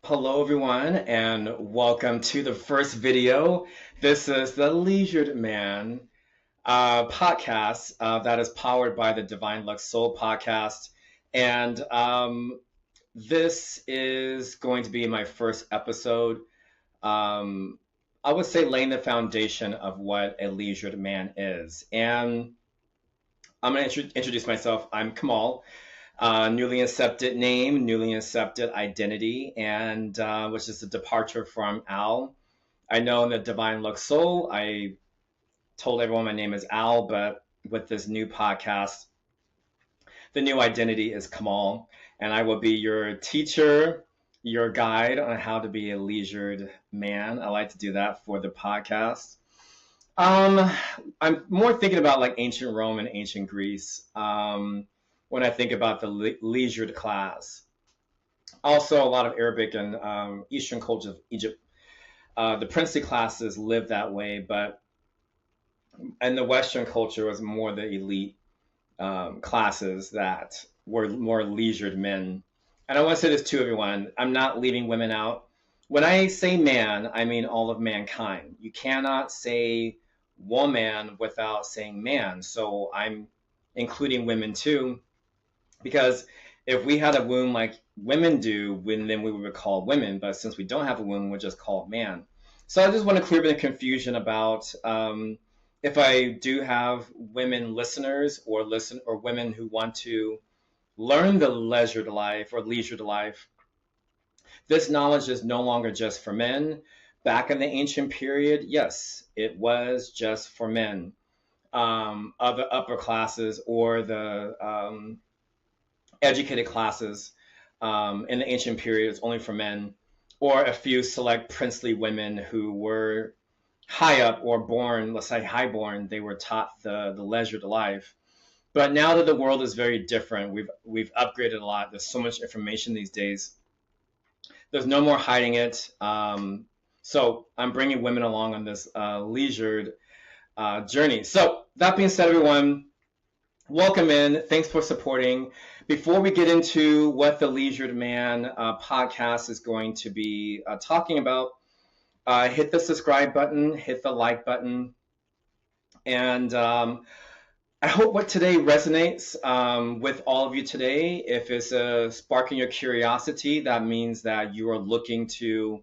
Hello, everyone, and welcome to the first video. This is the Leisured Man podcast that is powered by the Divine Lux Soul podcast. And this is going to be my first episode. Um, I would say laying the foundation of what a leisured man is. And I'm going to introduce myself. I'm Kamal. Newly accepted name, newly accepted identity, and which is a departure from Al. I know in the Divine Lux Soul, I told everyone my name is Al, but with this new podcast, the new identity is Kamal, and I will be your teacher, your guide on how to be a leisured man. I like to do that for the podcast. Um, I'm more thinking about like ancient Rome and ancient Greece when I think about the leisured class. Also, a lot of Arabic and Eastern cultures of Egypt. The princely classes lived that way, but in the Western culture was more the elite classes that were more leisured men. And I want to say this to everyone: I'm not leaving women out. When I say man, I mean all of mankind. You cannot say woman without saying man. So I'm including women too, because if we had a womb like women do, then we would be called women. But since we don't have a womb, we're just called man. So I just want to clear the confusion about if I do have women listeners or women who want to learn the leisured life or leisured life. This knowledge is no longer just for men. Back in the ancient period, yes, it was just for men of the upper classes or the educated classes in the ancient period. It's only for men, or a few select princely women who were high up or born, let's say highborn. They were taught the leisured life. But now that the world is very different, we've upgraded a lot. There's so much information these days. There's no more hiding it. So I'm bringing women along on this leisured journey. So that being said, everyone, welcome in. Thanks for supporting. Before we get into what the Leisured Man podcast is going to be talking about, hit the subscribe button, hit the like button, and I hope what today resonates with all of you today. If it's sparking your curiosity, that means that you are looking to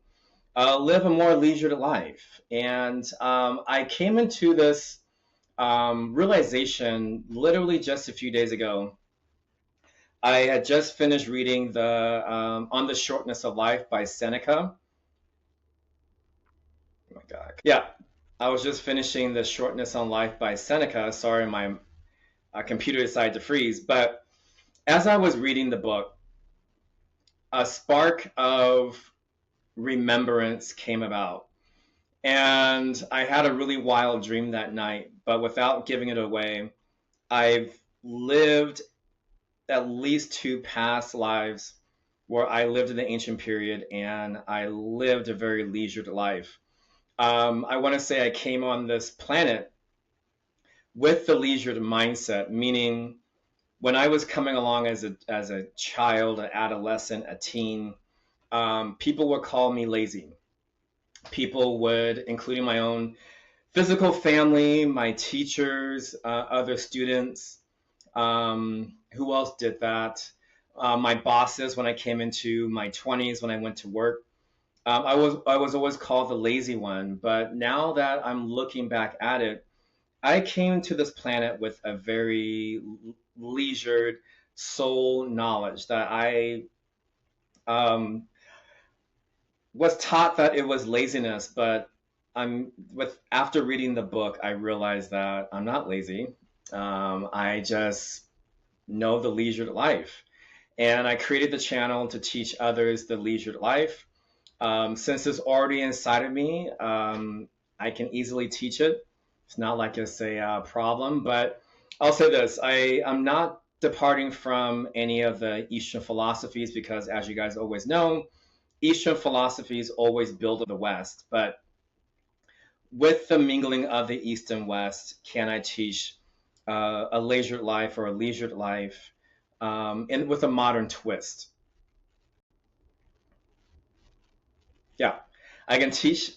live a more leisured life. And I came into this realization literally just a few days ago. I had just finished reading the On the Shortness of Life by Seneca. Oh my God. Yeah, I was just finishing The Shortness on Life by Seneca. Sorry, my computer decided to freeze. But as I was reading the book, a spark of remembrance came about. And I had a really wild dream that night, but without giving it away, I've lived at least two past lives where I lived in the ancient period and I lived a very leisured life. I want to say I came on this planet with the leisured mindset, meaning when I was coming along as a child, an adolescent, a teen, people would call me lazy. People would, including my own physical family, my teachers, other students. Who else did that? My bosses when I came into my 20s when I went to work. I was always called the lazy one, but now that I'm looking back at it, I came to this planet with a very leisured soul knowledge that I um, was taught that it was laziness, but I'm with after reading the book, I realized that I'm not lazy. I just know the leisured life, and I created the channel to teach others the leisured life. Since it's already inside of me, I can easily teach it. It's not like it's a problem, but I'll say this: I'm not departing from any of the Eastern philosophies because, as you guys always know, Eastern philosophies always build on the West. But with the mingling of the East and West, can I teach a leisured life or a leisured life and with a modern twist? Yeah, I can teach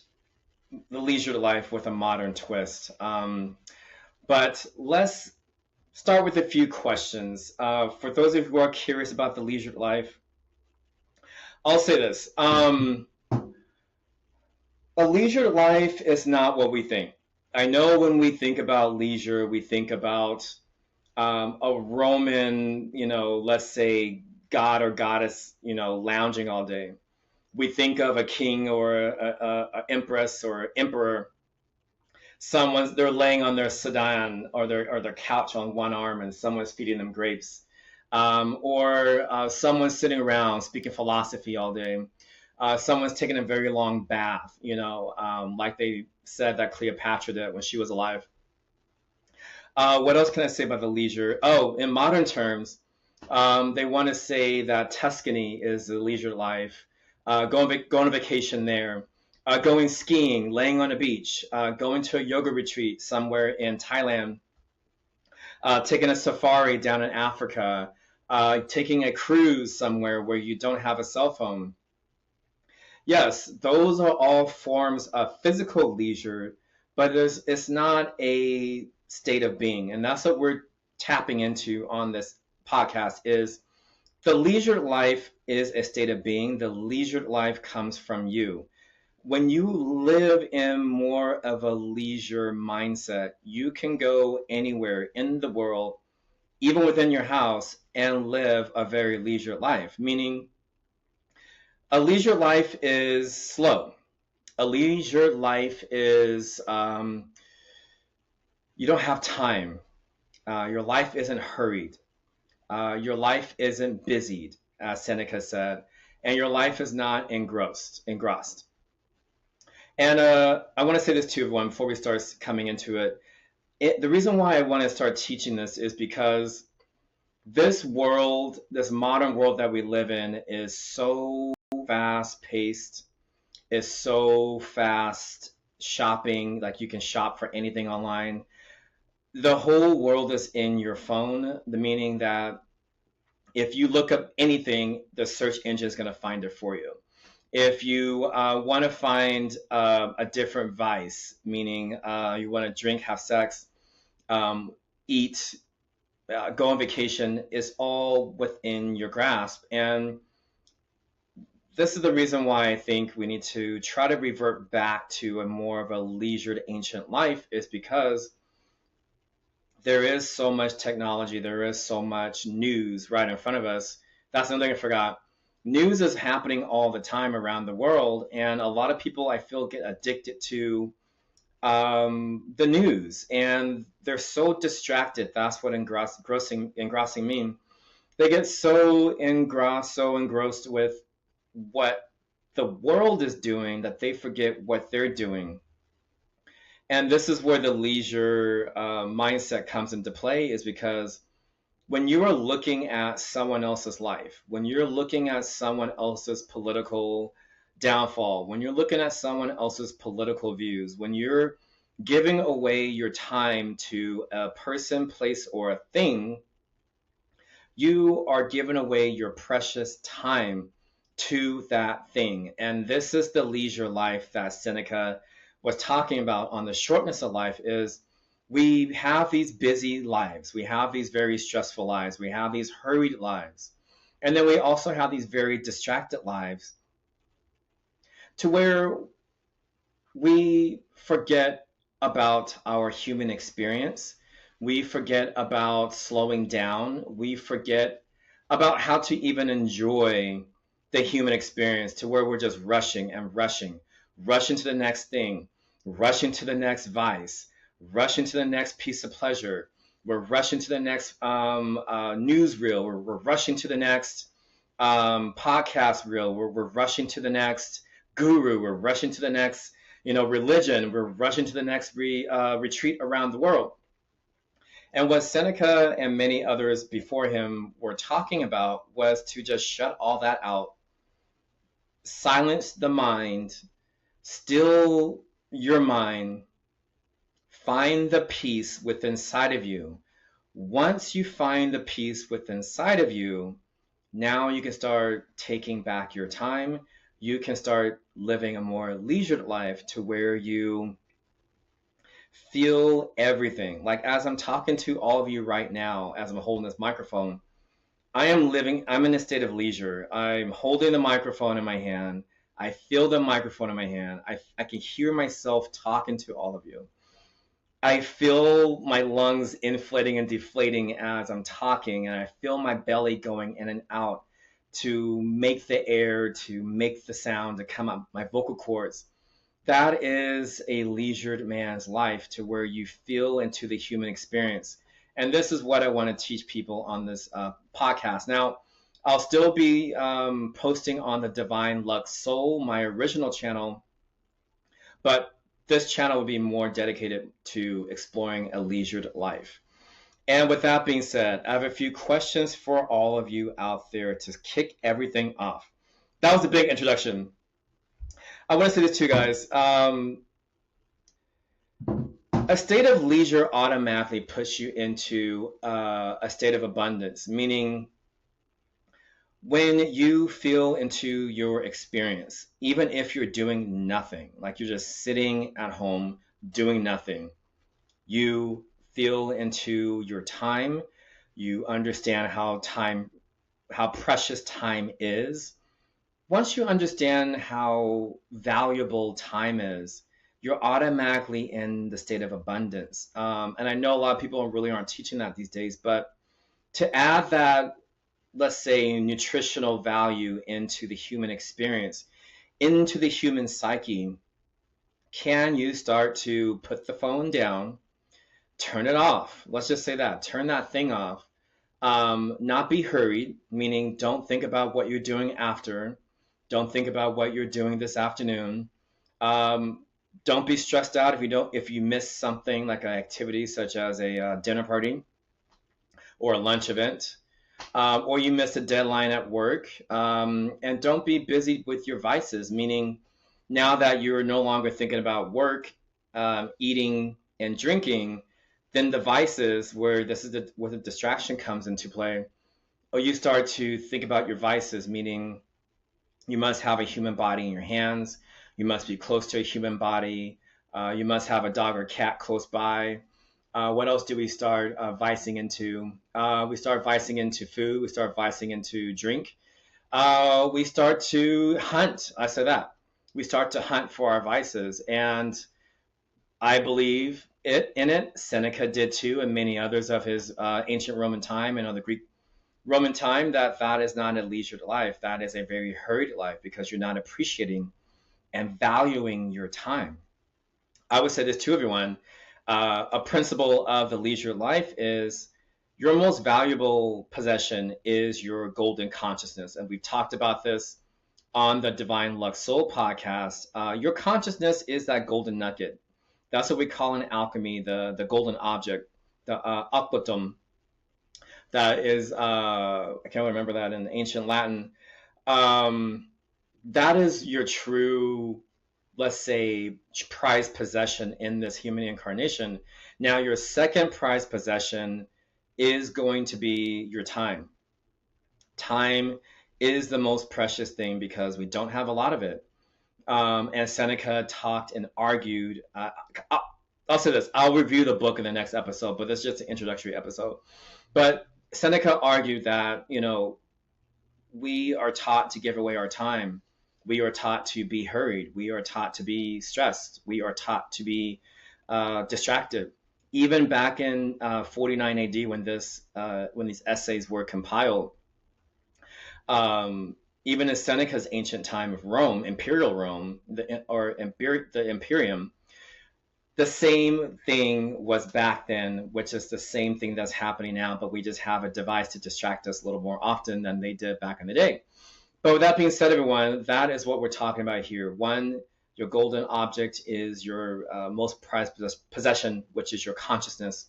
the leisure life with a modern twist. But let's start with a few questions. For those of you who are curious about the leisure life, I'll say this. A leisure life is not what we think. I know when we think about leisure, we think about a Roman, let's say god or goddess, lounging all day. We think of a king or a empress or emperor. They're laying on their sedan or their couch on one arm, and someone's feeding them grapes, or someone's sitting around speaking philosophy all day. Someone's taking a very long bath, like they said that Cleopatra did when she was alive. What else can I say about the leisure? Oh, in modern terms, they want to say that Tuscany is the leisure life. Going on vacation there, going skiing, laying on a beach, going to a yoga retreat somewhere in Thailand, taking a safari down in Africa, taking a cruise somewhere where you don't have a cell phone. Yes, those are all forms of physical leisure, but it's not a state of being. And that's what we're tapping into on this podcast is the leisure life is a state of being. The leisure life comes from you. When you live in more of a leisure mindset, you can go anywhere in the world, even within your house, and live a very leisure life, meaning a leisure life is slow. A leisure life is you don't have time. Your life isn't hurried. Your life isn't busied, as Seneca said, and your life is not engrossed. And I want to say this to everyone before we start coming into it. The reason why I want to start teaching this is because this world, this modern world that we live in, is so fast paced, is so fast shopping, like you can shop for anything online. The whole world is in your phone, the meaning that if you look up anything, the search engine is going to find it for you. If you want to find a different vice, meaning you want to drink, have sex, eat, go on vacation, is all within your grasp. And this is the reason why I think we need to try to revert back to a more of a leisured ancient life, is because there is so much technology, there is so much news right in front of us. That's another thing I forgot. News is happening all the time around the world, and a lot of people I feel get addicted to the news, and they're so distracted. That's what engrossing mean. They get so engrossed with what the world is doing that they forget what they're doing. And this is where the leisure mindset comes into play, is because when you are looking at someone else's life, when you're looking at someone else's political downfall, when you're looking at someone else's political views, when you're giving away your time to a person, place, or a thing, you are giving away your precious time to that thing. And this is the leisure life that Seneca was talking about on the shortness of life. Is we have these busy lives, we have these very stressful lives, we have these hurried lives, and then we also have these very distracted lives, to where we forget about our human experience. We forget about slowing down. We forget about how to even enjoy the human experience, to where we're just rushing and rushing to the next thing, rushing to the next vice, rushing to the next piece of pleasure. We're rushing to the next newsreel. We're rushing to the next podcast reel. We're rushing to the next guru. We're rushing to the next religion. We're rushing to the next retreat around the world. And what Seneca and many others before him were talking about was to just shut all that out, silence the mind, still your mind, find the peace within inside of you. Once you find the peace within inside of you, now you can start taking back your time. you can start living a more leisured life to where you feel everything. Like as I'm talking to all of you right now, as I'm holding this microphone, I'm in a state of leisure. I'm holding the microphone in my hand. I feel the microphone in my hand. I can hear myself talking to all of you. I feel my lungs inflating and deflating as I'm talking, and I feel my belly going in and out to make the air, to make the sound to come up, my vocal cords. That is a leisured man's life to where you feel into the human experience. And this is what I want to teach people on this podcast. Now, I'll still be posting on the Divine Lux Soul, my original channel, but this channel will be more dedicated to exploring a leisured life. And with that being said, I have a few questions for all of you out there to kick everything off. That was a big introduction. I want to say this to you guys. A state of leisure automatically puts you into a state of abundance, meaning when you feel into your experience, even if you're doing nothing, like you're just sitting at home doing nothing, you feel into your time, you understand how precious time is. Once you understand how valuable time is, you're automatically in the state of abundance. And I know a lot of people really aren't teaching that these days, but to add that, let's say, nutritional value into the human experience, into the human psyche, can you start to put the phone down, turn it off? Let's just say that, turn that thing off. Not be hurried, meaning don't think about what you're doing after. Don't think about what you're doing this afternoon. Um, don't be stressed out if you miss something like an activity such as a dinner party or a lunch event, or you miss a deadline at work. And don't be busy with your vices, meaning now that you're no longer thinking about work, eating, and drinking, then the vices where where the distraction comes into play, or you start to think about your vices, meaning you must have a human body in your hands. You must be close to a human body. You must have a dog or cat close by. What else do we start vicing into? We start vicing into food. We start vicing into drink. We start to hunt. I said that. We start to hunt for our vices. And I believe in it. Seneca did too, and many others of his ancient Roman time and other Greek Roman time, that is not a leisured life. That is a very hurried life because you're not appreciating and valuing your time. I would say this to everyone. A principle of the leisure life is your most valuable possession is your golden consciousness. And we've talked about this on the Divine Lux Soul podcast. Your consciousness is that golden nugget. That's what we call in alchemy the golden object, the aquatum. That is, I can't remember that in ancient Latin. Um, that is your true, let's say, prized possession in this human incarnation. Now, your second prized possession is going to be your time. Time is the most precious thing because we don't have a lot of it. And Seneca talked and argued. I'll say this, I'll review the book in the next episode, but this is just an introductory episode. But Seneca argued that, we are taught to give away our time. We are taught to be hurried. We are taught to be stressed. We are taught to be distracted. Even back in 49 AD, when these essays were compiled, even in Seneca's ancient time of Rome, imperial Rome, the Imperium, the same thing was back then, which is the same thing that's happening now, but we just have a device to distract us a little more often than they did back in the day. But with that being said, everyone, that is what we're talking about here. One, your golden object is your most prized possession, which is your consciousness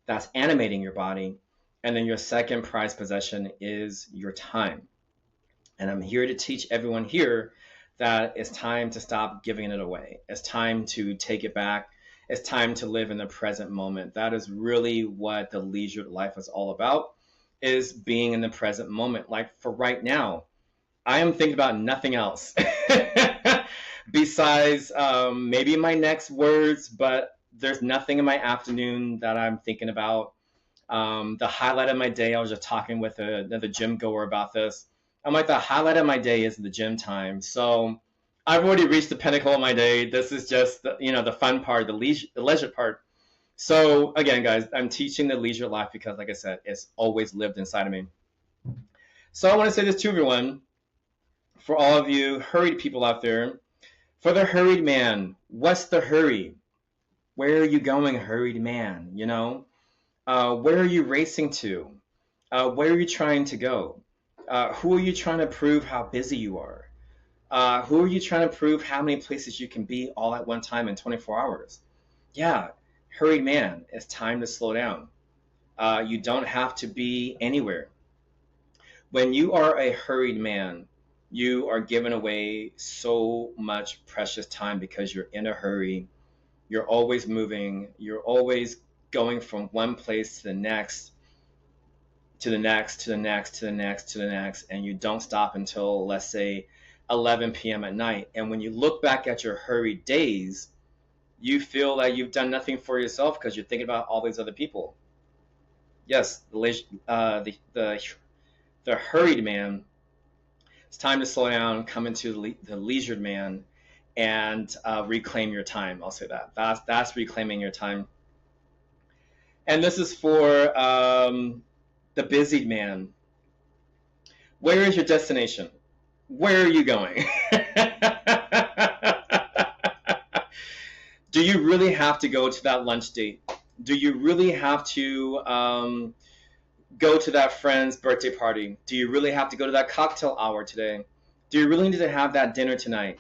that's animating your body. And then your second prized possession is your time. And I'm here to teach everyone here that it's time to stop giving it away. It's time to take it back. It's time to live in the present moment. That is really what the leisure life is all about, is being in the present moment. Like for right now, I am thinking about nothing else. besides maybe my next words, but there's nothing in my afternoon that I'm thinking about. The highlight of my day, I was just talking with another gym goer about this. I'm like, the highlight of my day is the gym time. So I've already reached the pinnacle of my day. This is just the fun part, the leisure part. So again, guys, I'm teaching the leisure life because, like I said, it's always lived inside of me. So I want to say this to everyone, for all of you hurried people out there, for the hurried man, what's the hurry? Where are you going, hurried man? Where are you racing to? Where are you trying to go? Who are you trying to prove how busy you are? Who are you trying to prove how many places you can be all at one time in 24 hours? Yeah, hurried man, it's time to slow down. You don't have to be anywhere. When you are a hurried man, you are giving away so much precious time because you're in a hurry. You're always moving. You're always going from one place to the next, to the next, to the next, to the next, to the next, and you don't stop until, let's say, 11 p.m. at night. And when you look back at your hurried days, you feel like you've done nothing for yourself because you're thinking about all these other people. Yes, the hurried man, it's time to slow down, come into the leisured man, and reclaim your time. I'll say that. That's reclaiming your time. And this is for the busied man. Where is your destination? Where are you going? Do you really have to go to that lunch date? Do you really have to go to that friend's birthday party? Do you really have to go to that cocktail hour today? Do you really need to have that dinner tonight?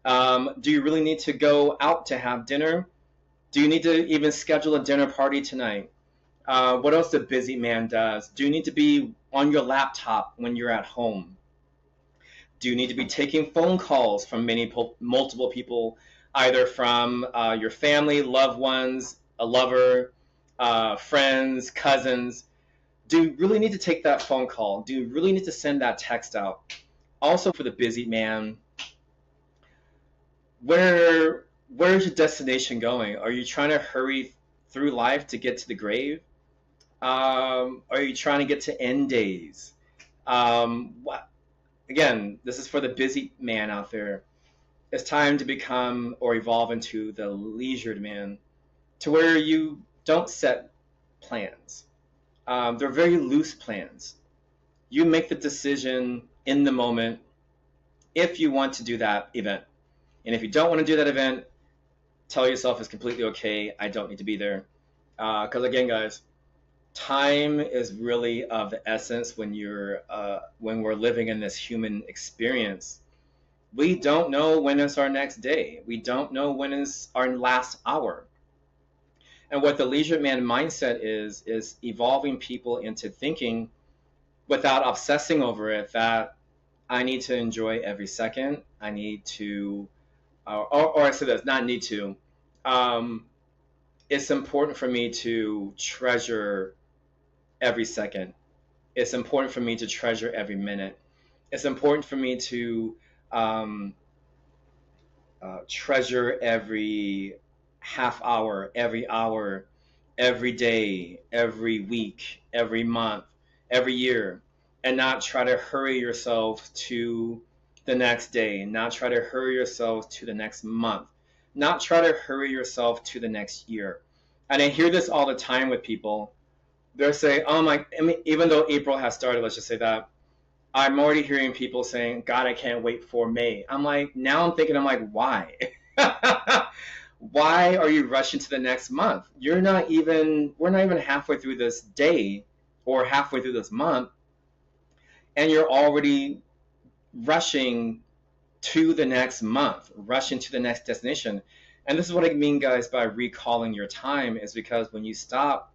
Do you really need to go out to have dinner? Do you need to even schedule a dinner party tonight? What else the busy man does? Do you need to be on your laptop when you're at home? Do you need to be taking phone calls from multiple people, either from your family, loved ones, a lover, friends, cousins? Do you really need to take that phone call? Do you really need to send that text out? Also, for the busy man, where's your destination going? Are you trying to hurry through life to get to the grave? Are you trying to get to end days? What Again, this is for the busy man out there. It's time to become or evolve into the leisured man, to where you don't set plans. They're very loose plans. You make the decision in the moment if you want to do that event. And if you don't want to do that event, tell yourself it's completely okay. I don't need to be there. Because again, guys, time is really of the essence when we're living in this human experience. We don't know when is our next day. We don't know when is our last hour. And what the leisure man mindset is evolving people into thinking, without obsessing over it, that I need to enjoy every second. I need to, or I said this, not need to. Um, it's important for me to treasure every second. It's important for me to treasure every minute. It's important for me to um, treasure every half hour, every day, every week, every month, every year, and not try to hurry yourself to the next day, not try to hurry yourself to the next month, not try to hurry yourself to the next year. And I hear this all the time with people. They're saying, "Oh my!" I mean, even though April has started, let's just say that I'm already hearing people saying, "God, I can't wait for May." I'm like, now I'm thinking, I'm like, why? Why are you rushing to the next month? We're not even halfway through this day or halfway through this month, and you're already rushing to the next month, rushing to the next destination. And this is what I mean, guys, by recalling your time, is because when you stop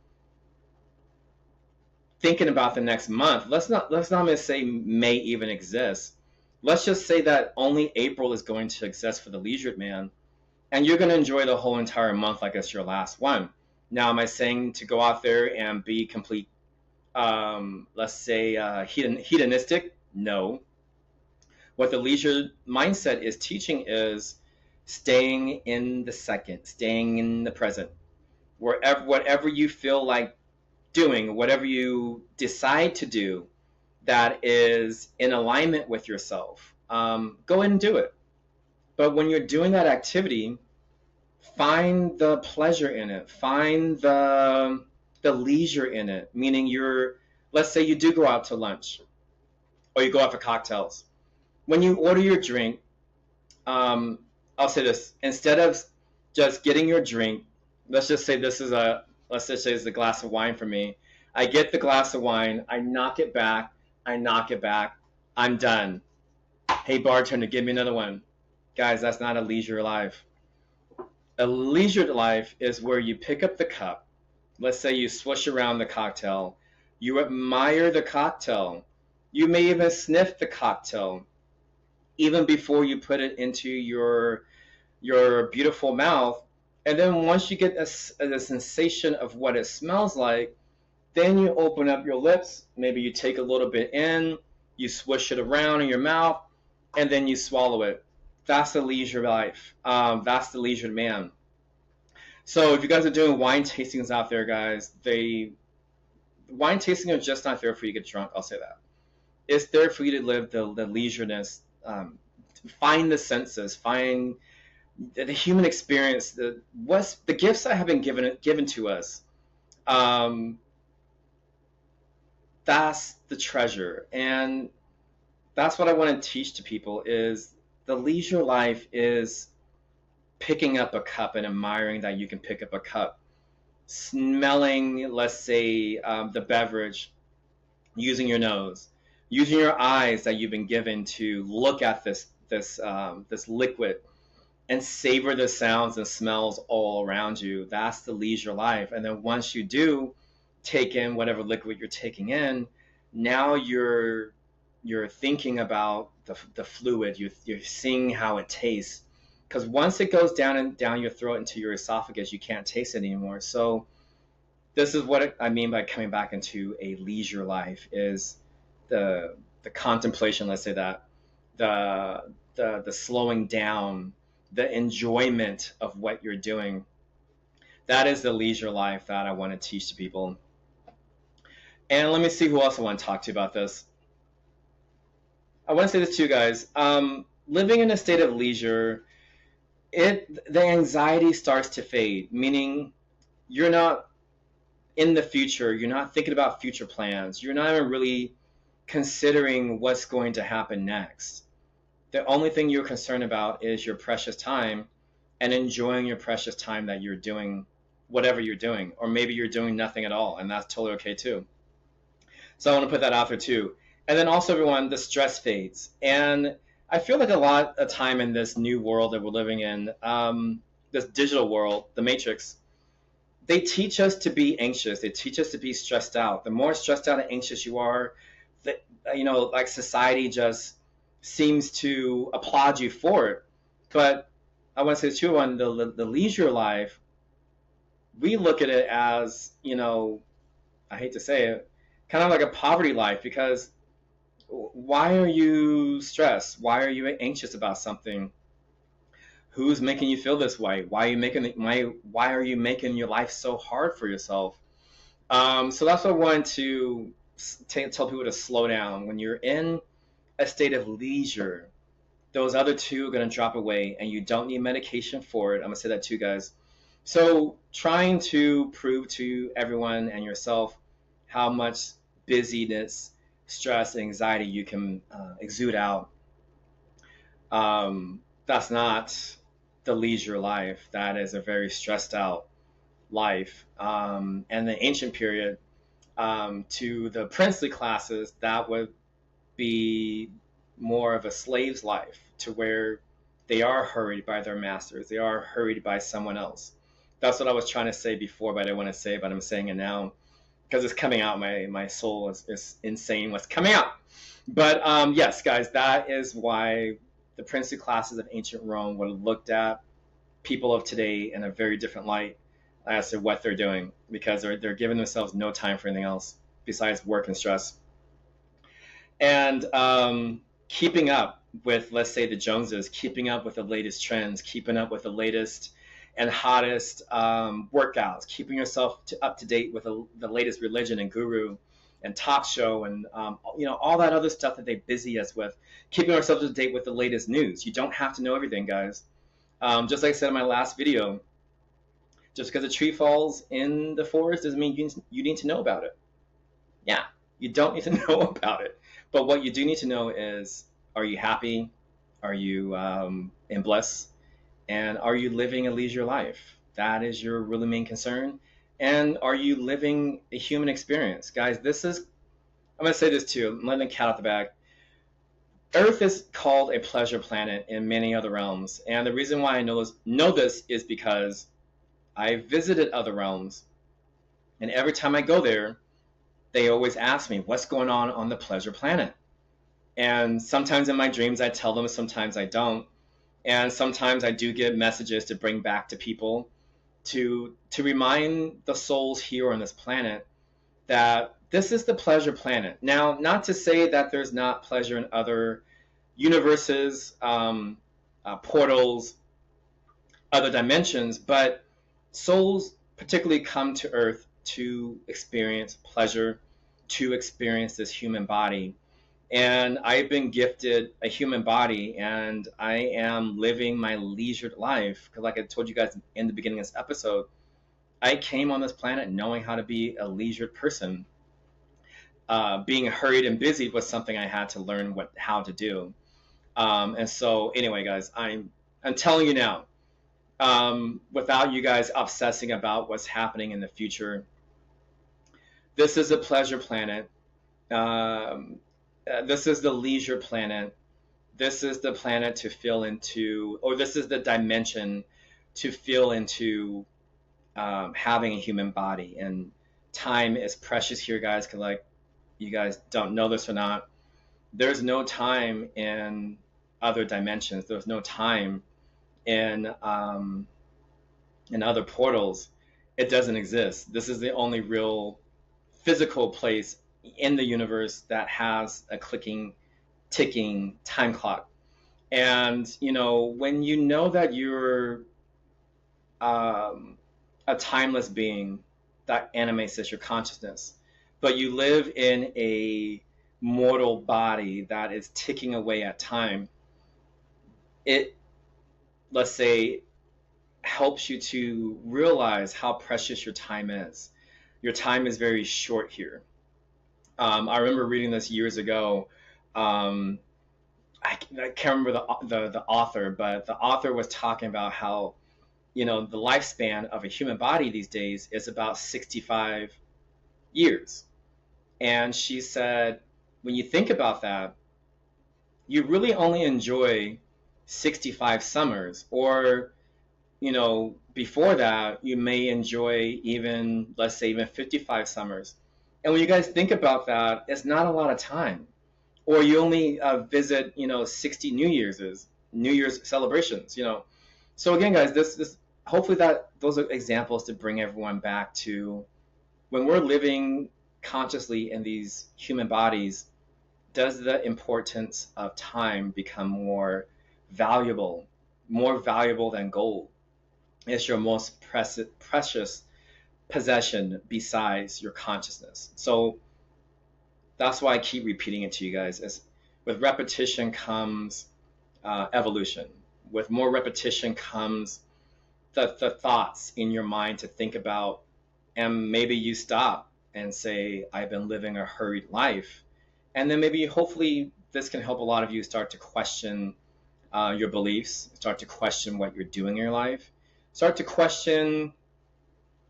thinking about the next month, let's not even say May even exists. Let's just say that only April is going to exist for the leisured man, and you're going to enjoy the whole entire month like it's your last one. Now, am I saying to go out there and be complete, let's say, hedonistic? No. What the leisure mindset is teaching is staying in the second, staying in the present. Wherever, whatever you feel like doing, whatever you decide to do that is in alignment with yourself, go ahead and do it. But when you're doing that activity, find the pleasure in it. Find the leisure in it. Meaning let's say you do go out to lunch or you go out for cocktails. When you order your drink, um, I'll say this: instead of just getting your drink, let's just say let's just say it's a glass of wine for me. I get the glass of wine, I knock it back, I'm done. Hey bartender, give me another one. Guys, that's not a leisure life. A leisure life is where you pick up the cup. Let's say you swish around the cocktail. You admire the cocktail. You may even sniff the cocktail even before you put it into your beautiful mouth. And then once you get a sensation of what it smells like, then you open up your lips. Maybe you take a little bit in, you swish it around in your mouth, and then you swallow it. That's the leisure life. That's the leisure man. So if you guys are doing wine tastings out there, guys, wine tasting are just not there for you to get drunk. I'll say that. It's there for you to live the leisureness, find the senses, find the human experience, what's the gifts that have been given to us. Um, that's the treasure, and that's what I want to teach to people is the leisure life is picking up a cup and admiring that you can pick up a cup, smelling, let's say, the beverage, using your nose, using your eyes that you've been given to look at this liquid and savor the sounds and smells all around you. That's the leisure life. And then once you do take in whatever liquid you're taking in, now you're thinking about the fluid. You're seeing how it tastes. Because once it goes down your throat into your esophagus, you can't taste it anymore. So this is what I mean by coming back into a leisure life is the contemplation, let's say that, the slowing down, the enjoyment of what you're doing. That is the leisure life that I want to teach to people. And let me see who else I want to talk to about this. I want to say this to you guys. Living in a state of leisure, the anxiety starts to fade, meaning you're not in the future, you're not thinking about future plans, you're not even really considering what's going to happen next. The only thing you're concerned about is your precious time and enjoying your precious time that you're doing whatever you're doing, or maybe you're doing nothing at all, and that's totally okay too. So I want to put that out there too. And then also, everyone, the stress fades. And I feel like a lot of time in this new world that we're living in, this digital world, the Matrix, they teach us to be anxious. They teach us to be stressed out. The more stressed out and anxious you are, like society just seems to applaud you for it. But I want to say too, on the leisure life, we look at it as, I hate to say it, kind of like a poverty life, because why are you stressed? Why are you anxious about something? Who's making you feel this way? Why are you making your life so hard for yourself? So that's what I wanted to tell people to slow down. When you're in a state of leisure, those other two are going to drop away, and you don't need medication for it. I'm going to say that too, guys. So trying to prove to everyone and yourself how much busyness, stress, anxiety you can exude out. That's not the leisure life. That is a very stressed out life. And the ancient period, to the princely classes, that would be more of a slave's life, to where they are hurried by their masters. They are hurried by someone else. That's what I was trying to say before, but I didn't want to say, but I'm saying it now because it's coming out. My soul is insane what's coming out. But yes, guys, that is why the princely classes of ancient Rome would have looked at people of today in a very different light as to what they're doing, because they're giving themselves no time for anything else besides work and stress. And keeping up with, let's say, the Joneses, keeping up with the latest trends, keeping up with the latest and hottest workouts, keeping yourself up to date with the latest religion and guru and talk show and all that other stuff that they busy us with, keeping ourselves up to date with the latest news. You don't have to know everything, guys. Just like I said in my last video, just because a tree falls in the forest doesn't mean you need to know about it. Yeah, you don't need to know about it. But what you do need to know is, are you happy? Are you in bliss? And are you living a leisure life? That is your really main concern. And are you living a human experience? Guys, I'm going to say this too. I'm letting the cat out the bag. Earth is called a pleasure planet in many other realms. And the reason why I know this is because I visited other realms. And every time I go there, they always ask me, what's going on the pleasure planet? And sometimes in my dreams I tell them, sometimes I don't. And sometimes I do get messages to bring back to people to remind the souls here on this planet that this is the pleasure planet. Now, not to say that there's not pleasure in other universes, portals, other dimensions, but souls particularly come to Earth to experience pleasure, to experience this human body. And I've been gifted a human body, and I am living my leisured life. Because, like I told you guys in the beginning of this episode, I came on this planet knowing how to be a leisured person. Being hurried and busy was something I had to learn how to do. And so, anyway, guys, I'm telling you now, without you guys obsessing about what's happening in the future, this is a pleasure planet. This is the leisure planet. This is the planet to feel into, or this is the dimension to feel into having a human body. And time is precious here, guys, because like you guys don't know this or not, there's no time in other dimensions. There's no time in other portals. It doesn't exist. This is the only real physical place in the universe that has a clicking, ticking time clock. And when you know that you're a timeless being that animates as your consciousness, but you live in a mortal body that is ticking away at time, it, let's say, helps you to realize how precious your time is. Your time is very short here. I remember reading this years ago. I can't remember the author, but the author was talking about how the lifespan of a human body these days is about 65 years. And she said, when you think about that, you really only enjoy 65 summers, or before that, you may enjoy even, let's say, even 55 summers. And when you guys think about that, it's not a lot of time. Or you only visit, 60 New Year's celebrations, So again, guys, this hopefully those are examples to bring everyone back to when we're living consciously in these human bodies, does the importance of time become more valuable than gold? It's your most precious possession besides your consciousness. So that's why I keep repeating it to you guys. Is with repetition comes evolution. With more repetition comes the thoughts in your mind to think about, and maybe you stop and say, I've been living a hurried life. And then maybe hopefully this can help a lot of you start to question your beliefs, start to question what you're doing in your life, start to question,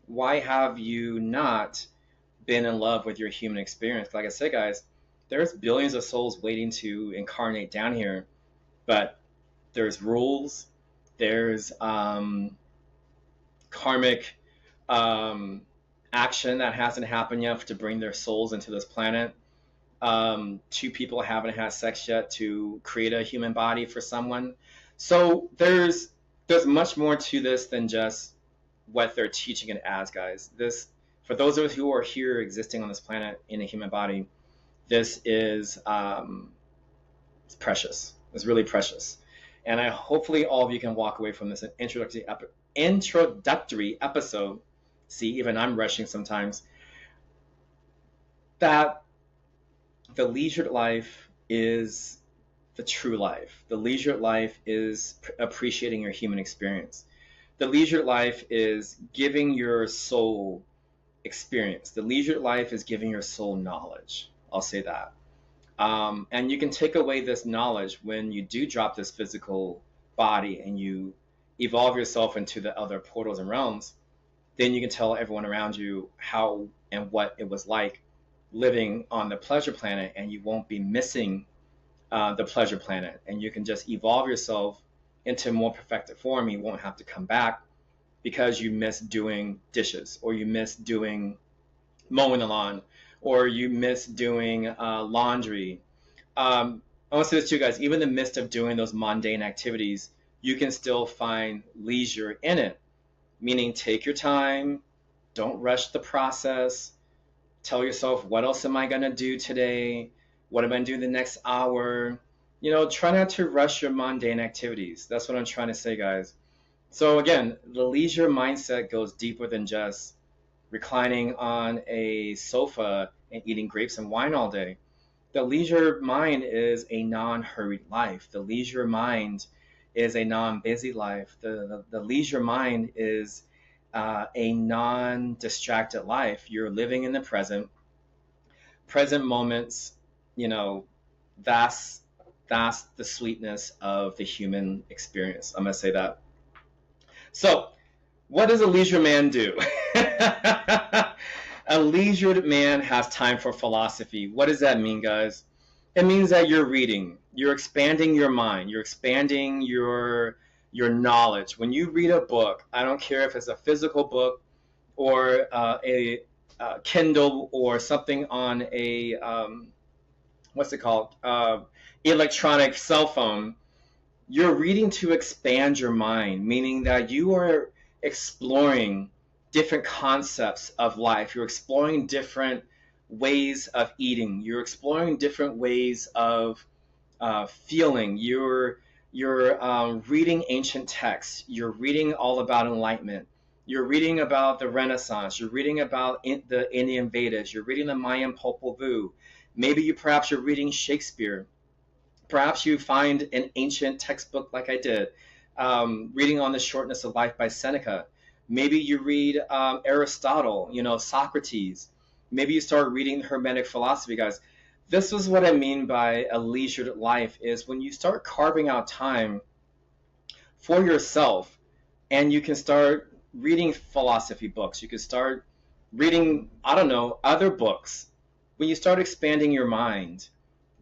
why have you not been in love with your human experience? Like I said, guys, there's billions of souls waiting to incarnate down here, but there's rules, there's karmic action that hasn't happened yet to bring their souls into this planet. Two people haven't had sex yet to create a human body for someone. So there's much more to this than just what they're teaching it as, guys. This, for those of us who are here existing on this planet in a human body, this is it's precious. It's really precious. And I hopefully all of you can walk away from this introductory episode. See, even I'm rushing sometimes. That the leisure life is the true life. The leisure life is appreciating your human experience. The leisure life is giving your soul experience. The leisure life is giving your soul knowledge. I'll say that. And you can take away this knowledge when you do drop this physical body and you evolve yourself into the other portals and realms. Then you can tell everyone around you how and what it was like living on the pleasure planet, and you won't be missing the pleasure planet. And you can just evolve yourself into a more perfected form. You won't have to come back because you miss doing dishes, or you miss doing mowing the lawn, or you miss doing laundry. I want to say this to you guys, even in the midst of doing those mundane activities, you can still find leisure in it. Meaning, take your time, don't rush the process. Tell yourself, what else am I going to do today? What am I going to do the next hour? You know, try not to rush your mundane activities. That's what I'm trying to say, guys. So again, the leisure mindset goes deeper than just reclining on a sofa and eating grapes and wine all day. The leisure mind is a non-hurried life. The leisure mind is a non-busy life. The leisure mind is a non-distracted life. You're living in the present moments. You know, that's the sweetness of the human experience. I'm gonna say that. So, what does a leisure man do? A leisured man has time for philosophy. What does that mean, guys? It means that you're reading, you're expanding your mind, you're expanding your knowledge. When you read a book, I don't care if it's a physical book or a Kindle or something on a what's it called, electronic cell phone. You're reading to expand your mind, meaning that you are exploring different concepts of life. You're exploring different ways of eating. You're exploring different ways of feeling. You're reading ancient texts. You're reading all about enlightenment. You're reading about the Renaissance. You're reading about the Indian Vedas. You're reading the Mayan Popol Vuh. Maybe perhaps you're reading Shakespeare. Perhaps you find an ancient textbook like I did, reading on the shortness of life by Seneca. Maybe you read Aristotle, Socrates. Maybe you start reading Hermetic philosophy, guys. This is what I mean by a leisured life, is when you start carving out time for yourself, and you can start reading philosophy books. You can start reading, I don't know, other books. When you start expanding your mind,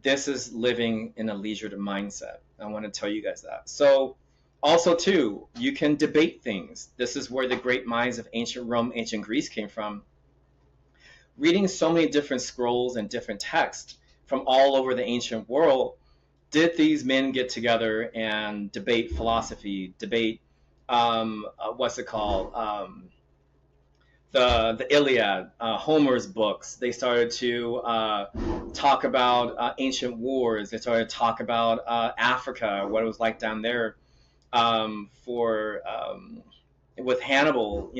this is living in a leisured mindset. I want to tell you guys that. So also too, you can debate things. This is where the great minds of ancient Rome, ancient Greece came from. Reading so many different scrolls and different texts from all over the ancient world, did these men get together and debate philosophy, debate what's it called, the Iliad, Homer's books. They started to talk about ancient wars. They started to talk about Africa, what it was like down there with Hannibal,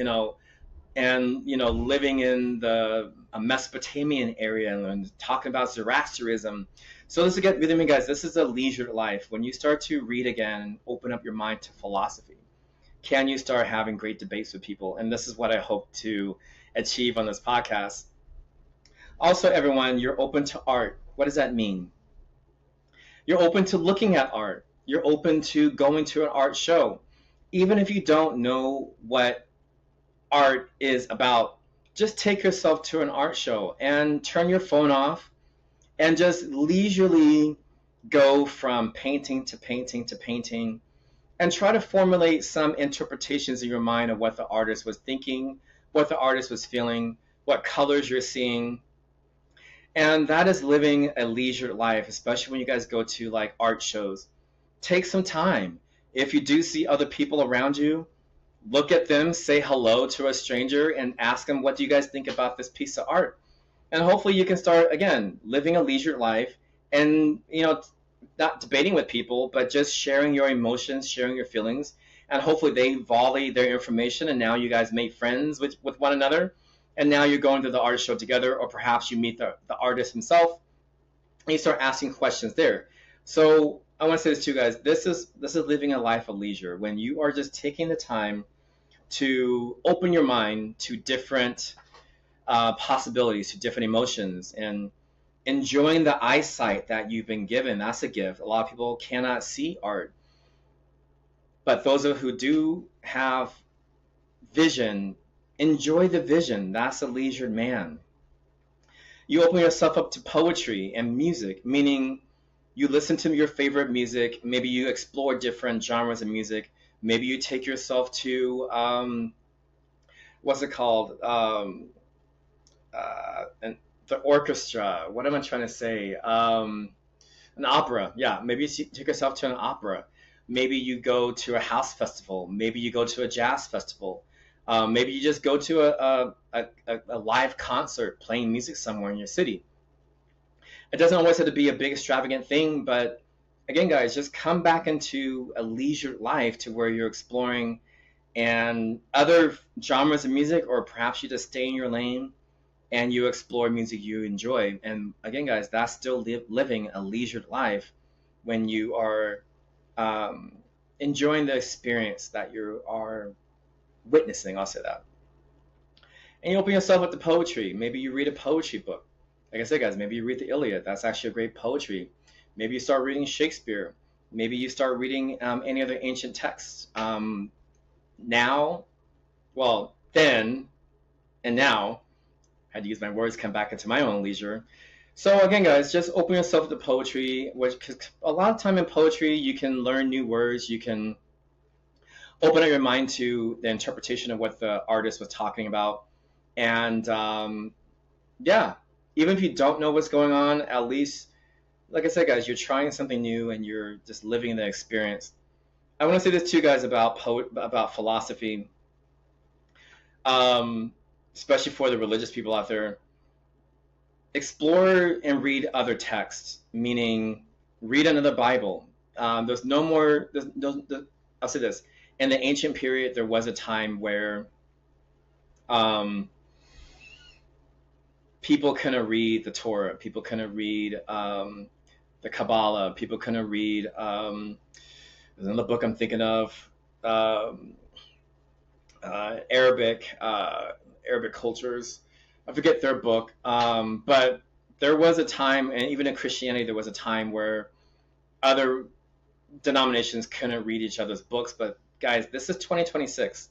and living in the Mesopotamian area and talking about Zoroastrianism. So this again, with me, guys, this is a leisure life. When you start to read again and open up your mind to philosophy, can you start having great debates with people? And this is what I hope to achieve on this podcast. Also, everyone, you're open to art. What does that mean? You're open to looking at art. You're open to going to an art show. Even if you don't know what art is about, just take yourself to an art show and turn your phone off and just leisurely go from painting to painting to painting, and try to formulate some interpretations in your mind of what the artist was thinking, what the artist was feeling, what colors you're seeing. And that is living a leisure life, especially when you guys go to like art shows. Take some time. If you do see other people around you, look at them, say hello to a stranger, and ask them, what do you guys think about this piece of art? And hopefully you can start, again, living a leisure life and, not debating with people, but just sharing your emotions, sharing your feelings, and hopefully they volley their information, and now you guys make friends with one another, and now you're going to the artist show together, or perhaps you meet the artist himself, and you start asking questions there. So I want to say this to you guys: this is living a life of leisure when you are just taking the time to open your mind to different possibilities, to different emotions, and enjoying the eyesight that you've been given. That's a gift. A lot of people cannot see art, but those of who do have vision, enjoy the vision. That's a leisured man. You open yourself up to poetry and music, meaning you listen to your favorite music. Maybe you explore different genres of music. Maybe you take yourself to what's it called? And the orchestra. What am I trying to say? An opera. Yeah, maybe you take yourself to an opera. Maybe you go to a house festival. Maybe you go to a jazz festival. Maybe you just go to a live concert playing music somewhere in your city. It doesn't always have to be a big extravagant thing, but again, guys, just come back into a leisure life to where you're exploring and other genres of music, or perhaps you just stay in your lane and you explore music you enjoy. And again, guys, that's still living a leisured life when you are um, enjoying the experience that you are witnessing. I'll say that. And you open yourself up to poetry. Maybe you read a poetry book. Like I said, guys, maybe you read the Iliad. That's actually a great poetry. Maybe you start reading Shakespeare. Maybe you start reading any other ancient texts. Now, well, then and now, I had to use my words, come back into my own leisure. So again, guys, just open yourself to poetry, which, cause a lot of time in poetry, you can learn new words. You can open up your mind to the interpretation of what the artist was talking about. And yeah, even if you don't know what's going on, at least, like I said, guys, you're trying something new and you're just living the experience. I want to say this to you guys about about philosophy, especially for the religious people out there. Explore and read other texts, meaning read another Bible. There's no more. I'll say this: in the ancient period, there was a time where um, people couldn't read the Torah. People couldn't read the Kabbalah. People couldn't read. There's another book I'm thinking of. Um, Arabic cultures. I forget their book, but there was a time, and even in Christianity, there was a time where other denominations couldn't read each other's books. But guys, this is 2026.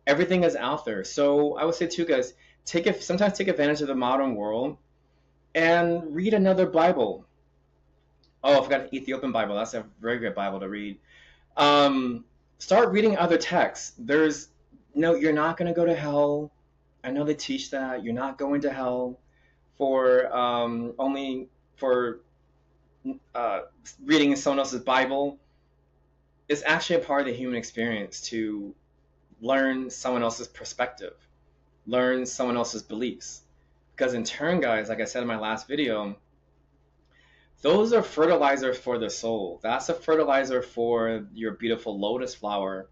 Everything is out there. So I would say to you guys, sometimes take advantage of the modern world and read another Bible. Oh, I forgot the Ethiopian Bible. That's a very good Bible to read. Start reading other texts. No, you're not going to go to hell. I know they teach that you're not going to hell for only for reading someone else's Bible. It's actually a part of the human experience to learn someone else's perspective, learn someone else's beliefs. Because in turn, guys, like I said in my last video, those are fertilizer for the soul. That's a fertilizer for your beautiful lotus flower.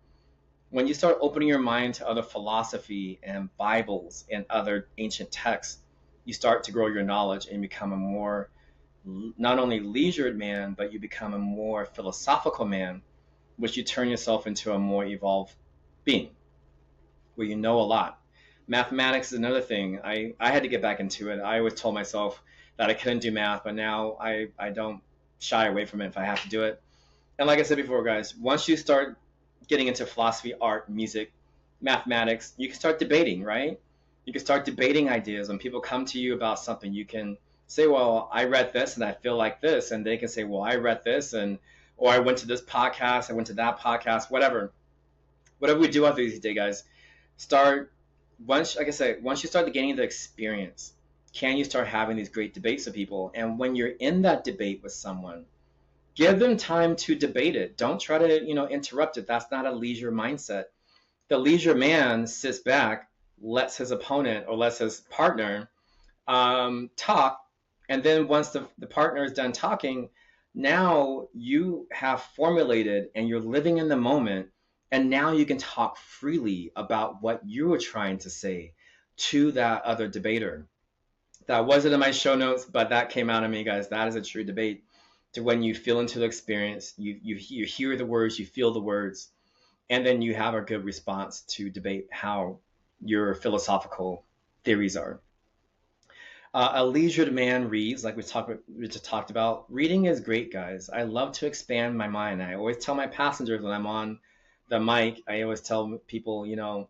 When you start opening your mind to other philosophy and Bibles and other ancient texts, you start to grow your knowledge and become a more, not only leisured man, but you become a more philosophical man, which you turn yourself into a more evolved being, where you know a lot. Mathematics is another thing. I had to get back into it. I always told myself that I couldn't do math, but now I don't shy away from it if I have to do it. And like I said before, guys, once you start getting into philosophy, art, music, mathematics, you can start debating, right? You can start debating ideas. When people come to you about something, you can say, well, I read this and I feel like this. And they can say, well, I read this, or I went to this podcast, I went to that podcast, whatever. Whatever we do out there these days, guys, once you start gaining the experience, can you start having these great debates with people? And when you're in that debate with someone, give them time to debate it. Don't try to, interrupt it. That's not a leisure mindset. The leisure man sits back, lets his opponent or lets his partner talk, and then once the partner is done talking, Now you have formulated and you're living in the moment, and now you can talk freely about what you were trying to say to that other debater. That wasn't in my show notes, but that came out of me, guys. That is a true debate. To when you feel into the experience, you hear the words, you feel the words, and then you have a good response to debate how your philosophical theories are. A leisured man reads, like we just talked about. Reading is great, guys. I love to expand my mind. I always tell my passengers when I'm on the mic, I always tell people, you don't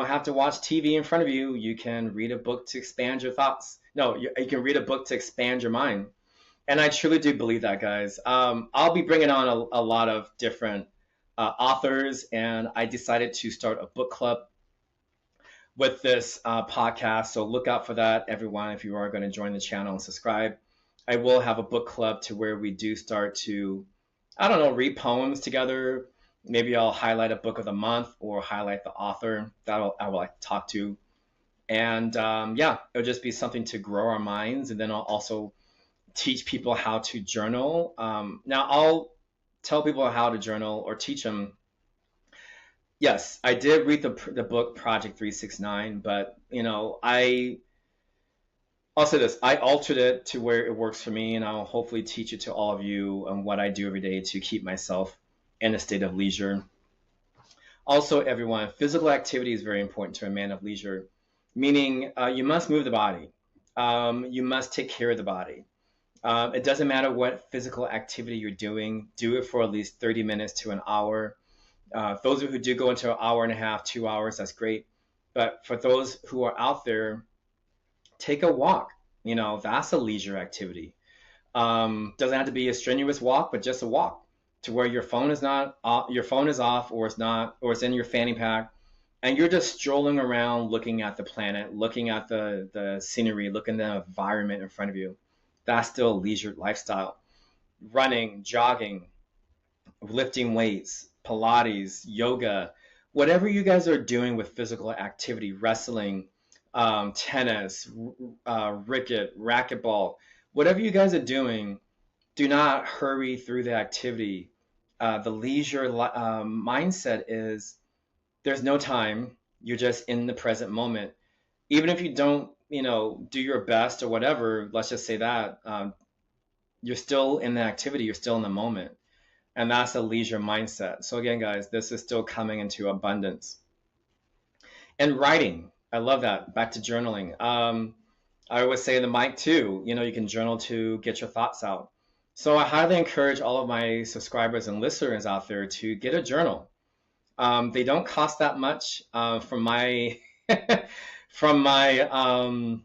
have to watch TV in front of you. You can read a book to expand your thoughts. No, you can read a book to expand your mind. And I truly do believe that, guys. I'll be bringing on a lot of different authors, and I decided to start a book club with this podcast. So look out for that, everyone, if you are going to join the channel and subscribe. I will have a book club to where we do start to, I don't know, read poems together. Maybe I'll highlight a book of the month or highlight the author that I would like to talk to. And yeah, it'll just be something to grow our minds. And then I'll also teach people how to journal. Now, I'll tell people how to journal or teach them. Yes, I did read the book Project 369, but I'll say this: I altered it to where it works for me, and I'll hopefully teach it to all of you on what I do every day to keep myself in a state of leisure. Also, everyone, physical activity is very important to a man of leisure, meaning you must move the body. You must take care of the body. It doesn't matter what physical activity you're doing. Do it for at least 30 minutes to an hour. Those who do go into an hour and a half, 2 hours, that's great. But for those who are out there, take a walk. That's a leisure activity. Doesn't have to be a strenuous walk, but just a walk to where your phone is not your phone is off, or it's not, or it's in your fanny pack, and you're just strolling around, looking at the planet, looking at the scenery, looking at the environment in front of you. That's still a leisure lifestyle. Running, jogging, lifting weights, Pilates, yoga, whatever you guys are doing with physical activity, wrestling, tennis, racquetball, whatever you guys are doing, do not hurry through the activity. The leisure mindset is there's no time. You're just in the present moment. Even if you don't, do your best or whatever, let's just say that, you're still in the activity, you're still in the moment. And that's a leisure mindset. So again, guys, this is still coming into abundance. And writing, I love that. Back to journaling. I always say in the mic too, you can journal to get your thoughts out. So I highly encourage all of my subscribers and listeners out there to get a journal. They don't cost that much. From my from my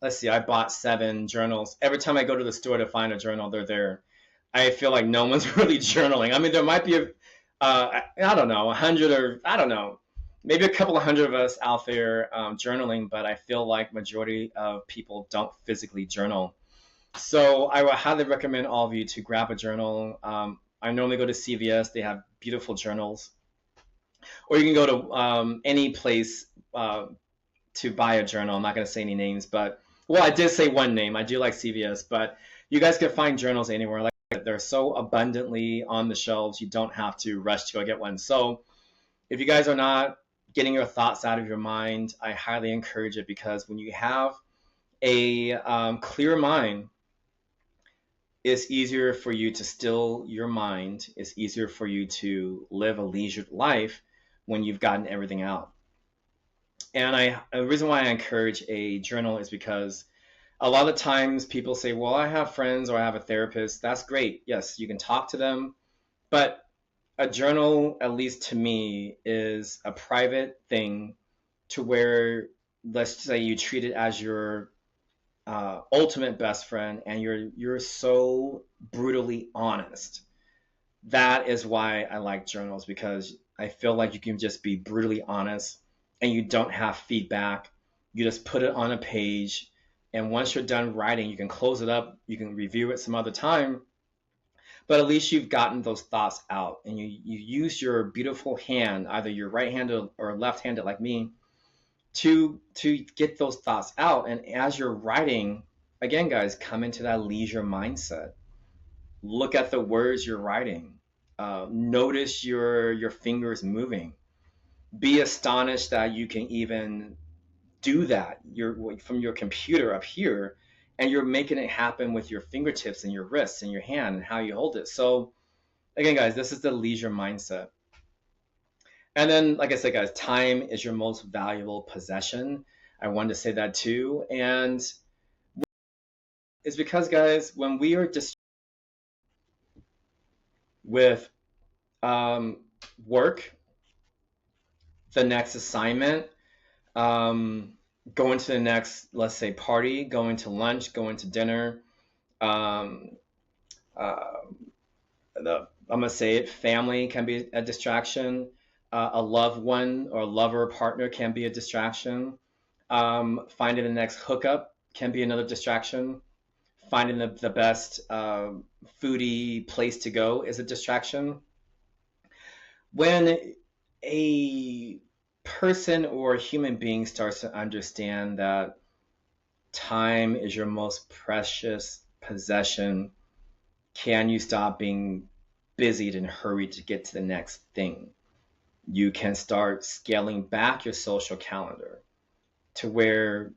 let's see, I bought 7 journals. Every time I go to the store to find a journal, they're there. I feel like no one's really journaling. I mean, there might be I don't know, 100, or I don't know, maybe a couple of hundred of us out there journaling, but I feel like majority of people don't physically journal. So I would highly recommend all of you to grab a journal. I normally go to CVS; they have beautiful journals, or you can go to any place to buy a journal. I'm not going to say any names, but well, I did say one name. I do like CVS, but you guys can find journals anywhere. Like, they're so abundantly on the shelves, you don't have to rush to go get one. So if you guys are not getting your thoughts out of your mind, I highly encourage it, because when you have a clear mind, it's easier for you to still your mind. It's easier for you to live a leisured life when you've gotten everything out. And the reason why I encourage a journal is because a lot of times people say, well, I have friends or I have a therapist. That's great. Yes, you can talk to them. But a journal, at least to me, is a private thing to where, let's say you treat it as your ultimate best friend, and you're so brutally honest. That is why I like journals, because I feel like you can just be brutally honest and you don't have feedback. You just put it on a page, and once you're done writing, you can close it up. You can review it some other time, but at least you've gotten those thoughts out, and you use your beautiful hand, either you're right-handed or left-handed like me, to get those thoughts out. And as you're writing, again, guys, come into that leisure mindset. Look at the words you're writing. Notice your fingers moving. Be astonished that you can even do that. You're from your computer up here, and you're making it happen with your fingertips and your wrists and your hand and how you hold it. So again, guys, this is the leisure mindset. And then, like I said, guys, time is your most valuable possession. I wanted to say that too. And it's because, guys, when we are just with um, work, the next assignment, um, going to the next, let's say, party, going to lunch, going to dinner, um, uh, I'm gonna say it, family can be a distraction. A loved one or lover partner can be a distraction. Finding the next hookup can be another distraction. Finding the best foodie place to go is a distraction. When a person or a human being starts to understand that time is your most precious possession, can you stop being busied and hurried to get to the next thing? You can start scaling back your social calendar to where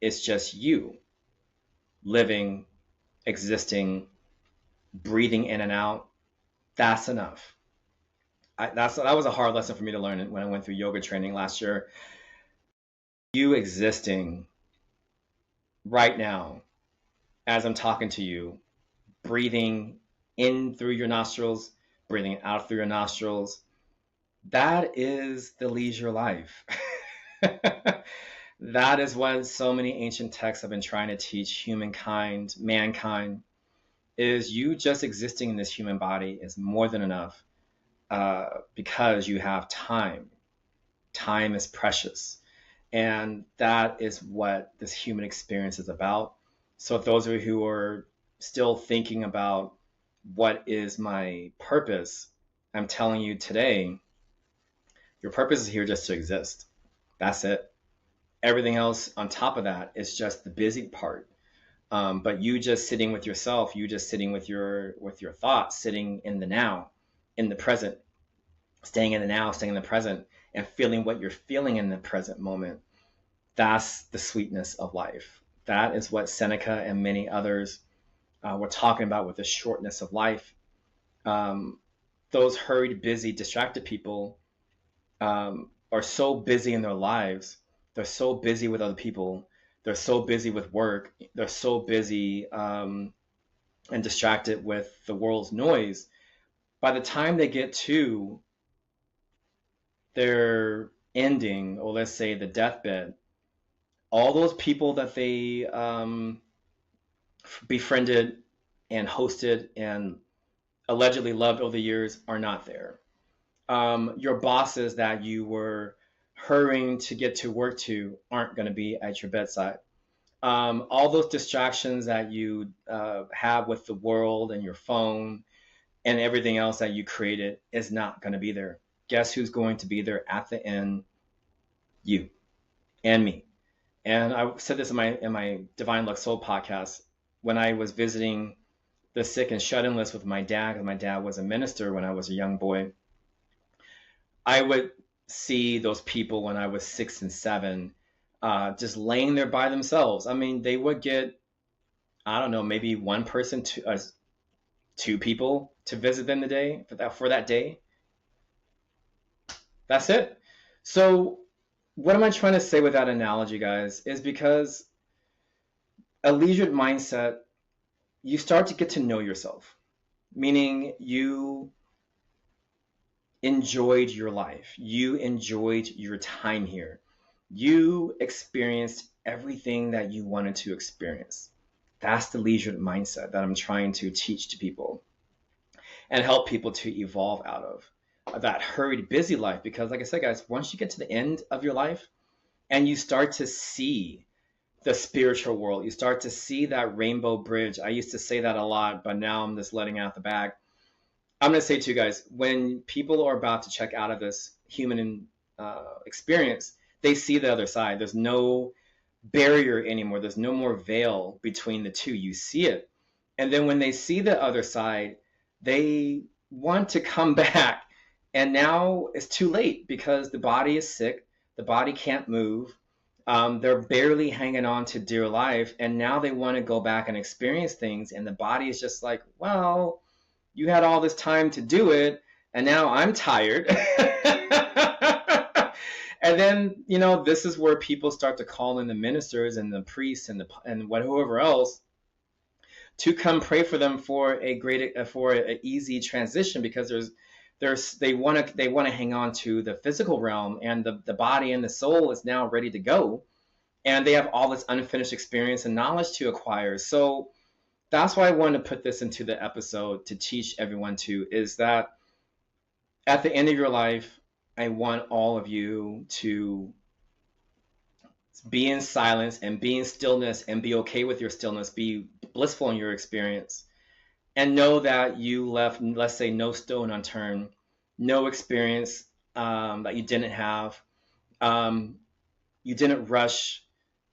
it's just you living, existing, breathing in and out. That's enough. That was a hard lesson for me to learn when I went through yoga training last year. You existing right now as I'm talking to you, breathing in through your nostrils, breathing out through your nostrils. That is the leisure life. That is what so many ancient texts have been trying to teach humankind, mankind, is you just existing in this human body is more than enough because you have time. Time is precious. And that is what this human experience is about. So, if those of you who are still thinking about what is my purpose, I'm telling you today, your purpose is here just to exist. That's it. Everything else on top of that is just the busy part. But you just sitting with yourself, you just sitting with your thoughts, sitting in the now, in the present, staying in the now, staying in the present, and feeling what you're feeling in the present moment. That's the sweetness of life. That is what Seneca and many others were talking about with the shortness of life. Um, those hurried, busy, distracted people are so busy in their lives. They're so busy with other people. They're so busy with work. They're so busy and distracted with the world's noise. By the time they get to their ending, or let's say the deathbed, all those people that they befriended and hosted and allegedly loved over the years are not there. Your bosses that you were hurrying to get to work to aren't going to be at your bedside. All those distractions that you have with the world and your phone and everything else that you created is not going to be there. Guess who's going to be there at the end? You and me. And I said this in my Divine Luck Soul podcast when I was visiting the sick and shut-in list with my dad, because my dad was a minister when I was a young boy. I would see those people when I was 6 and 7, just laying there by themselves. I mean, they would get, I don't know, maybe one person, two people to visit them today for that day. That's it. So, what am I trying to say with that analogy, guys? Is because a leisured mindset, you start to get to know yourself, meaning you enjoyed your life. You enjoyed your time here. You experienced everything that you wanted to experience. That's the leisure mindset that I'm trying to teach to people and help people to evolve out of that hurried, busy life. Because, like I said, guys, once you get to the end of your life and you start to see the spiritual world, you start to see that rainbow bridge. I used to say that a lot, but now I'm just letting out the bag. I'm going to say to you guys, when people are about to check out of this human experience, they see the other side. There's no barrier anymore. There's no more veil between the two. You see it. And then when they see the other side, they want to come back. And now it's too late because the body is sick, the body can't move. They're barely hanging on to dear life. And now they want to go back and experience things. And the body is just like, well, you had all this time to do it. And now I'm tired. And then, this is where people start to call in the ministers and the priests and whoever else to come pray for them for a great for an easy transition, because they want to hang on to the physical realm, and the body and the soul is now ready to go, and they have all this unfinished experience and knowledge to acquire. So that's why I wanted to put this into the episode to teach everyone is that at the end of your life, I want all of you to be in silence and be in stillness and be okay with your stillness, be blissful in your experience, and know that you left, let's say, no stone unturned, no experience that you didn't have. You didn't rush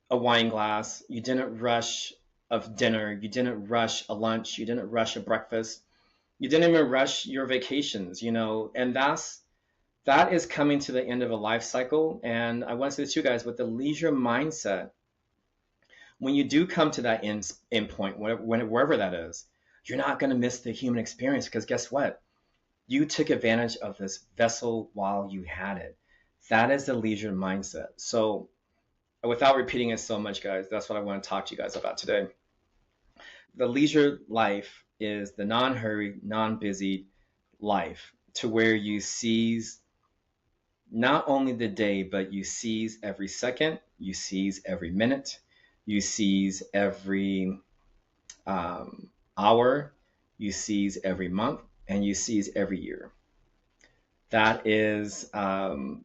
a wine glass. You didn't rush a dinner. You didn't rush a lunch. You didn't rush a breakfast. You didn't even rush your vacations, and that is coming to the end of a life cycle. And I want to say this to you guys, with the leisure mindset, when you do come to that end point, wherever that is, you're not going to miss the human experience, because guess what? You took advantage of this vessel while you had it. That is the leisure mindset. So without repeating it so much, guys, that's what I want to talk to you guys about today. The leisure life is the non-hurried, non-busy life, to where you seize not only the day, but you seize every second, you seize every minute, you seize every hour, you seize every month, and you seize every year. That is the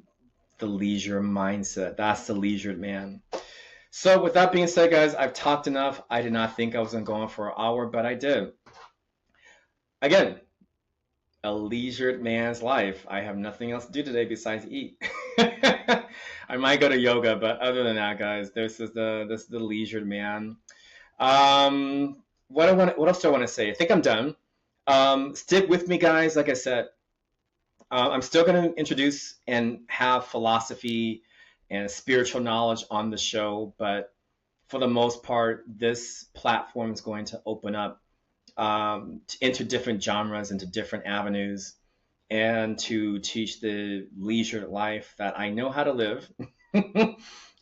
leisure mindset. That's the leisured man. So with that being said, guys, I've talked enough. I did not think I was going to go on for an hour, but I did. Again, a leisured man's life. I have nothing else to do today besides eat. I might go to yoga, but other than that, guys, this is the leisured man. What else do I want to say? I think I'm done. Stick with me, guys. Like I said, I'm still going to introduce and have philosophy and spiritual knowledge on the show, but for the most part, this platform is going to open up into different genres, into different avenues, and to teach the leisure life that I know how to live.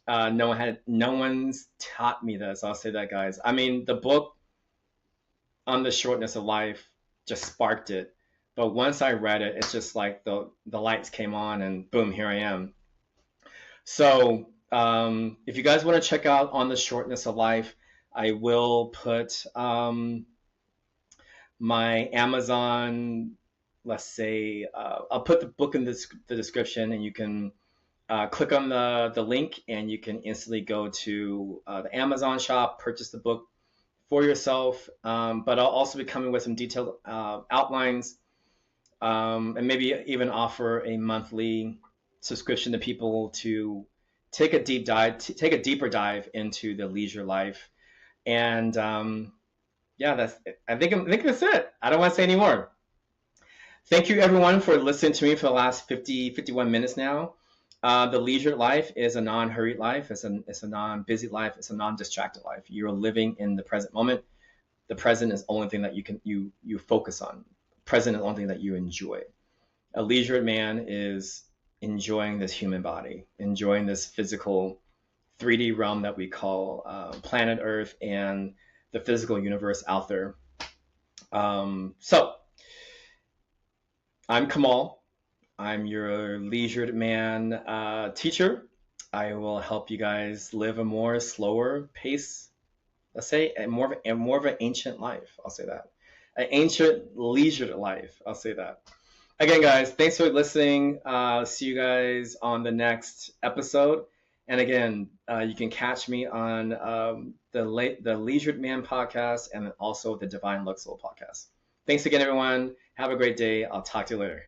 No one's taught me this. I'll say that, guys. I mean, the book on the shortness of life just sparked it. But once I read it, it's just like the lights came on and boom, here I am. So if you guys want to check out On the Shortness of Life, I will put my Amazon, let's say, I'll put the book in the description, and you can click on the link, and you can instantly go to the Amazon shop, purchase the book for yourself. But I'll also be coming with some detailed outlines, and maybe even offer a monthly subscription to people to take a deeper dive into the leisure life. And yeah, I think that's it. I don't want to say any more. Thank you, everyone, for listening to me for the last 51 minutes now. The leisure life is a non-hurried life. It's a non-busy life. It's a non-distracted life. You're living in the present moment. The present is the only thing that you focus on. Present is the only thing that you enjoy. A leisured man is enjoying this human body, enjoying this physical 3D realm that we call planet Earth and the physical universe out there. So I'm Kamal. I'm your leisured man teacher. I will help you guys live a more slower pace, let's say, and more of an ancient life. I'll say that. An ancient leisured life. I'll say that. Again, guys, thanks for listening. See you guys on the next episode. And again, you can catch me on the Leisured Man podcast, and also the Divine Luxury podcast. Thanks again, everyone. Have a great day. I'll talk to you later.